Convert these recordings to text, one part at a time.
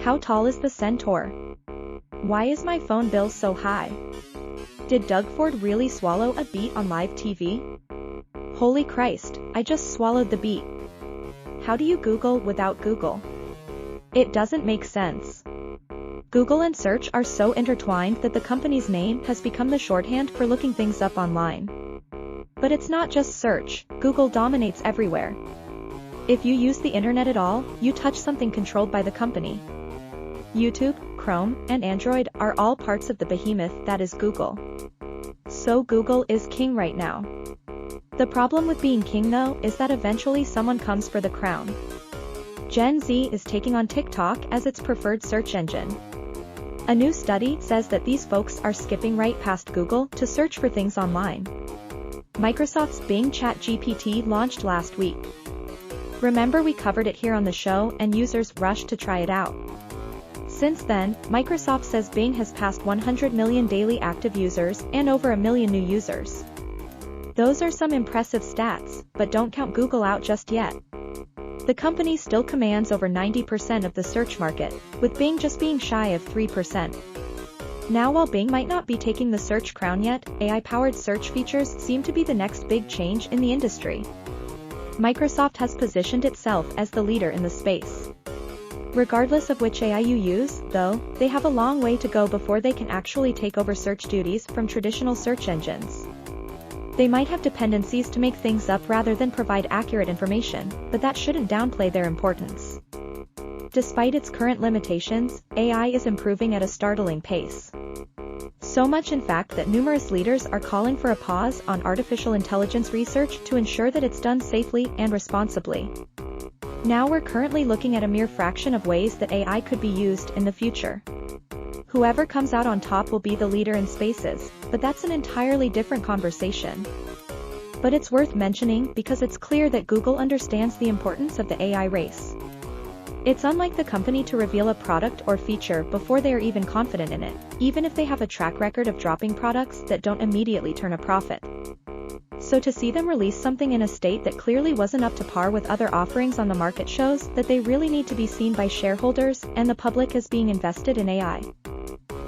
How tall is the centaur? Why is my phone bill so high? Did Doug Ford really swallow a beet on live TV? Holy Christ, I just swallowed the beet. How do you Google without Google? It doesn't make sense. Google and search are so intertwined that the company's name has become the shorthand for looking things up online. But it's not just search, Google dominates everywhere. If you use the internet at all, you touch something controlled by the company. YouTube, Chrome, and Android are all parts of the behemoth that is Google. So Google is king right now. The problem with being king though is that eventually someone comes for the crown. Gen Z is taking on TikTok as its preferred search engine. A new study says that these folks are skipping right past Google to search for things online. Microsoft's Bing ChatGPT launched last week. Remember we covered it here on the show and users rushed to try it out. Since then, Microsoft says Bing has passed 100 million daily active users and over a million new users. Those are some impressive stats, but don't count Google out just yet. The company still commands over 90% of the search market, with Bing just being shy of 3%. Now while Bing might not be taking the search crown yet, AI-powered search features seem to be the next big change in the industry. Microsoft has positioned itself as the leader in the space. Regardless of which AI you use, though, they have a long way to go before they can actually take over search duties from traditional search engines. They might have dependencies to make things up rather than provide accurate information, but that shouldn't downplay their importance. Despite its current limitations, AI is improving at a startling pace. So much in fact that numerous leaders are calling for a pause on artificial intelligence research to ensure that it's done safely and responsibly. Now we're currently looking at a mere fraction of ways that AI could be used in the future. Whoever comes out on top will be the leader in spaces, but that's an entirely different conversation. But it's worth mentioning because it's clear that Google understands the importance of the AI race. It's unlike the company to reveal a product or feature before they are even confident in it, even if they have a track record of dropping products that don't immediately turn a profit. So to see them release something in a state that clearly wasn't up to par with other offerings on the market shows that they really need to be seen by shareholders and the public as being invested in AI.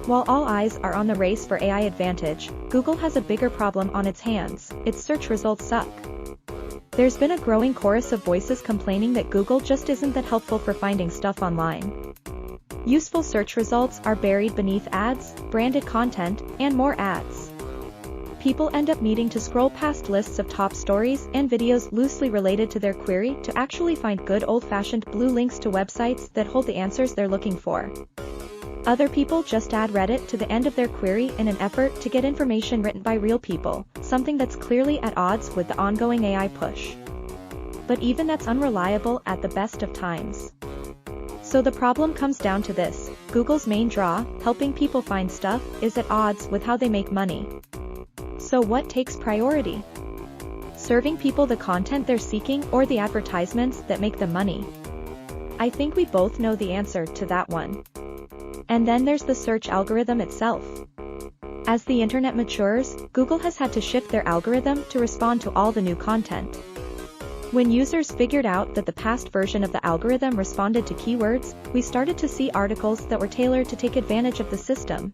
While all eyes are on the race for AI advantage, Google has a bigger problem on its hands: its search results suck. There's been a growing chorus of voices complaining that Google just isn't that helpful for finding stuff online. Useful search results are buried beneath ads, branded content, and more ads. People end up needing to scroll past lists of top stories and videos loosely related to their query to actually find good old-fashioned blue links to websites that hold the answers they're looking for. Other people just add Reddit to the end of their query in an effort to get information written by real people, something that's clearly at odds with the ongoing AI push. But even that's unreliable at the best of times. So the problem comes down to this: Google's main draw, helping people find stuff, is at odds with how they make money. So what takes priority? Serving people the content they're seeking or the advertisements that make them money? I think we both know the answer to that one. And then there's the search algorithm itself. As the internet matures, Google has had to shift their algorithm to respond to all the new content. When users figured out that the past version of the algorithm responded to keywords, we started to see articles that were tailored to take advantage of the system.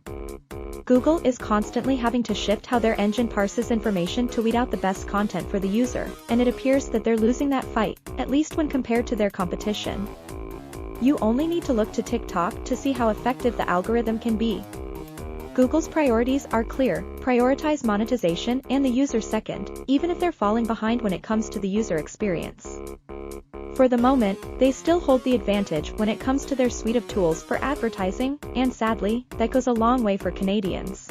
Google is constantly having to shift how their engine parses information to weed out the best content for the user, and it appears that they're losing that fight, at least when compared to their competition. You only need to look to TikTok to see how effective the algorithm can be. Google's priorities are clear: prioritize monetization and the user second, even if they're falling behind when it comes to the user experience. For the moment, they still hold the advantage when it comes to their suite of tools for advertising, and sadly, that goes a long way for Canadians.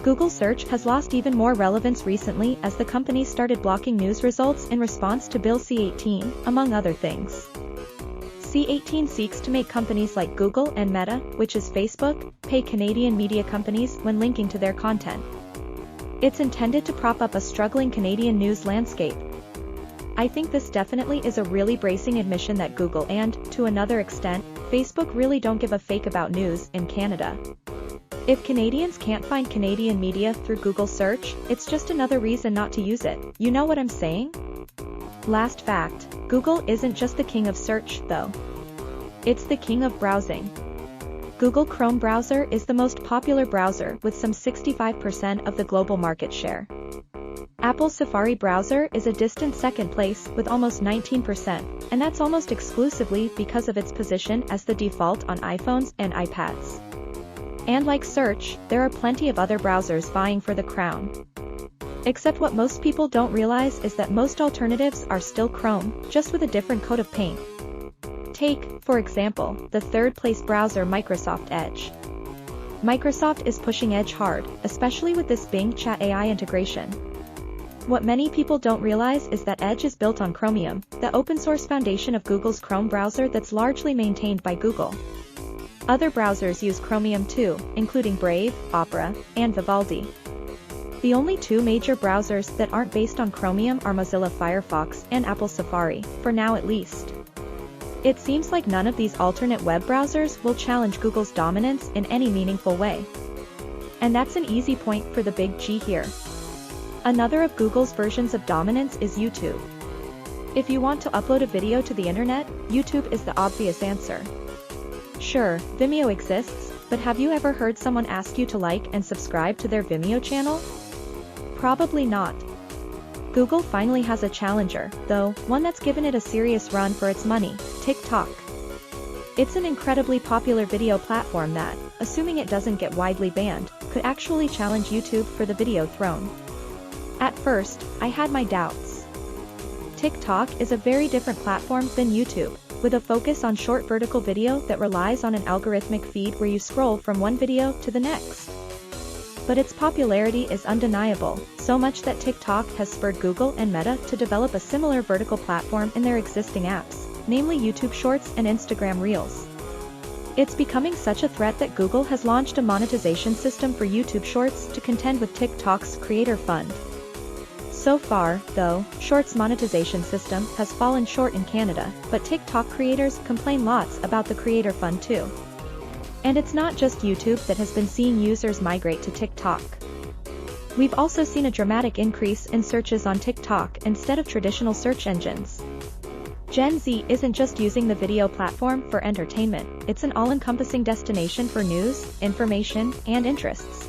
Google Search has lost even more relevance recently as the company started blocking news results in response to Bill C-18, among other things. C-18 seeks to make companies like Google and Meta, which is Facebook, pay Canadian media companies when linking to their content. It's intended to prop up a struggling Canadian news landscape. I think this definitely is a really bracing admission that Google and, to another extent, Facebook really don't give a fake about news in Canada. If Canadians can't find Canadian media through Google Search, it's just another reason not to use it. You know what I'm saying? Last fact: Google isn't just the king of search, though. It's the king of browsing. Google Chrome browser is the most popular browser with some 65% of the global market share. Apple's Safari browser is a distant second place with almost 19%, and that's almost exclusively because of its position as the default on iPhones and iPads. And like search, there are plenty of other browsers vying for the crown. Except what most people don't realize is that most alternatives are still Chrome, just with a different coat of paint. Take, for example, the third-place browser Microsoft Edge. Microsoft is pushing Edge hard, especially with this Bing Chat AI integration. What many people don't realize is that Edge is built on Chromium, the open-source foundation of Google's Chrome browser that's largely maintained by Google. Other browsers use Chromium too, including Brave, Opera, and Vivaldi. The only two major browsers that aren't based on Chromium are Mozilla Firefox and Apple Safari, for now at least. It seems like none of these alternate web browsers will challenge Google's dominance in any meaningful way. And that's an easy point for the big G here. Another of Google's versions of dominance is YouTube. If you want to upload a video to the internet, YouTube is the obvious answer. Sure, Vimeo exists, but have you ever heard someone ask you to like and subscribe to their Vimeo channel? Probably not. Google finally has a challenger, though, one that's given it a serious run for its money, TikTok. It's an incredibly popular video platform that, assuming it doesn't get widely banned, could actually challenge YouTube for the video throne. At first, I had my doubts. TikTok is a very different platform than YouTube, with a focus on short vertical video that relies on an algorithmic feed where you scroll from one video to the next. But its popularity is undeniable, so much that TikTok has spurred Google and Meta to develop a similar vertical platform in their existing apps, namely YouTube Shorts and Instagram Reels. It's becoming such a threat that Google has launched a monetization system for YouTube Shorts to contend with TikTok's Creator Fund. So far, though, Shorts' monetization system has fallen short in Canada, but TikTok creators complain lots about the Creator Fund too. And it's not just YouTube that has been seeing users migrate to TikTok. We've also seen a dramatic increase in searches on TikTok instead of traditional search engines. Gen Z isn't just using the video platform for entertainment, it's an all-encompassing destination for news, information, and interests.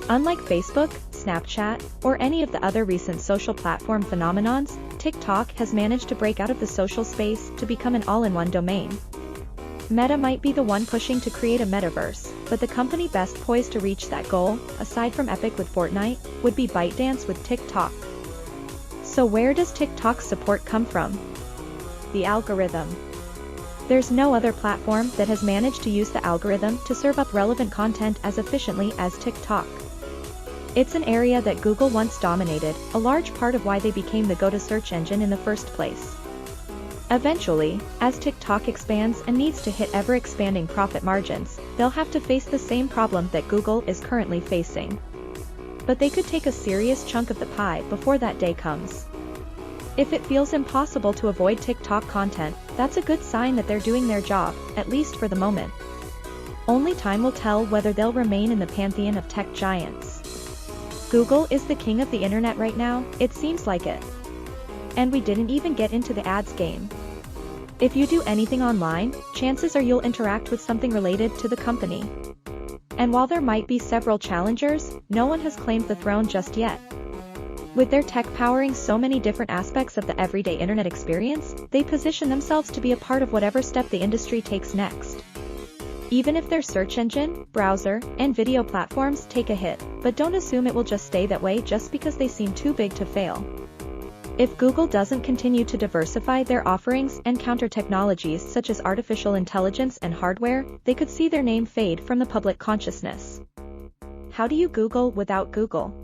Unlike Facebook, Snapchat, or any of the other recent social platform phenomenons, TikTok has managed to break out of the social space to become an all-in-one domain. Meta might be the one pushing to create a metaverse, but the company best poised to reach that goal, aside from Epic with Fortnite, would be ByteDance with TikTok. So where does TikTok's support come from? The algorithm. There's no other platform that has managed to use the algorithm to serve up relevant content as efficiently as TikTok. It's an area that Google once dominated, a large part of why they became the go-to search engine in the first place. Eventually, as TikTok expands and needs to hit ever-expanding profit margins, they'll have to face the same problem that Google is currently facing. But they could take a serious chunk of the pie before that day comes. If it feels impossible to avoid TikTok content, that's a good sign that they're doing their job, at least for the moment. Only time will tell whether they'll remain in the pantheon of tech giants. Google is the king of the internet right now, it seems like it. And we didn't even get into the ads game. If you do anything online, chances are you'll interact with something related to the company. And while there might be several challengers, no one has claimed the throne just yet. With their tech powering so many different aspects of the everyday internet experience, they position themselves to be a part of whatever step the industry takes next. Even if their search engine, browser, and video platforms take a hit, but don't assume it will just stay that way just because they seem too big to fail. If Google doesn't continue to diversify their offerings and counter technologies such as artificial intelligence and hardware, they could see their name fade from the public consciousness. How do you Google without Google?